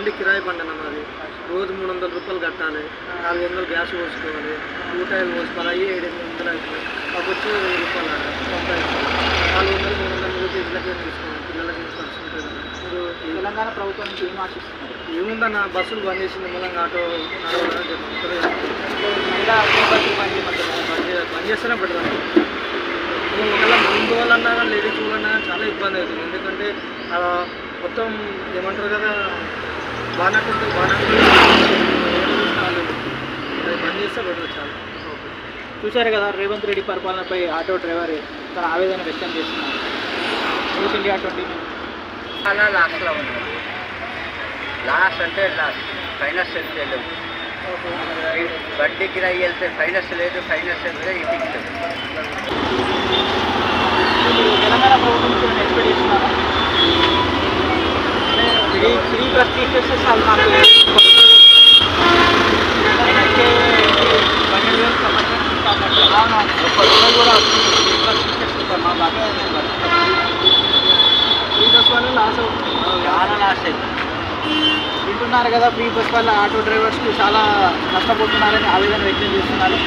బండి కిరాయి బండి అన్న మాది. రోజు 300 రూపాయలు కట్టాలి, 400 గ్యాస్ పోసుకోవాలి, 2 టైర్లు పోసుకోవాలి, అవి 700 అవుతుంది. మాకు వచ్చి 1000 రూపాయలు సంపాదించాలి. 400, 300 రోజు ఇళ్ళకే తీసుకోవాలి, పిల్లలకి ఖర్చు ఉంటుంది. మీరు తెలంగాణ ప్రభుత్వం నుంచి ఏం ఆశిస్తున్నారు? ఏముందన్న, బస్సులు బంద్ చేసిన మూలంగా ఆటో నడవడం జరుగుతుంది. మహిళా బస్సులు బంద్ చేస్తేనే బెటర్ అన్న. ఒకవేళ ముందు వాళ్ళన్నా కానీ లేడీస్ వాళ్ళన్నా చాలా ఇబ్బంది అవుతుంది. ఎందుకంటే మొత్తం ఏమంటారు కదా, బాగా అది బంద్ చేస్తే బెటర్ చాలా. చూశారు కదా, రేవంత్ రెడ్డి పరిపాలనపై ఆటో డ్రైవర్ తన ఆవేదన వ్యక్తం చేస్తున్నారు. న్యూస్ ఇండియా 20 చాలా లాస్ట్లో ఉంది. లాస్ అంటే లాస్, ఫైనాన్స్ వెళ్తే బండి కిరాయి వెళ్తే ఫైనాన్స్ లేదు, ఫైనాన్స్ వెళ్తే ఇంటికి లేదు. తెలంగాణ ప్రభుత్వం నుంచి నేను ఎక్స్పెక్ట్ చేస్తున్నాను. ఫ్రీ బస్ టీచర్స్ వాళ్ళు మాకు 12,000 సంవత్సరం కూడా ఫ్రీ బస్ టీచర్స్ మా బాగా ఫ్రీ బస్ వల్ల లాస్ అవుతుంది, చాలా లాస్ అయింది. వింటున్నారు కదా, ఫ్రీ బస్ వల్ల ఆటో డ్రైవర్స్కి చాలా నష్టపోతున్నారని ఆవేదన వ్యక్తం చేస్తున్నారు.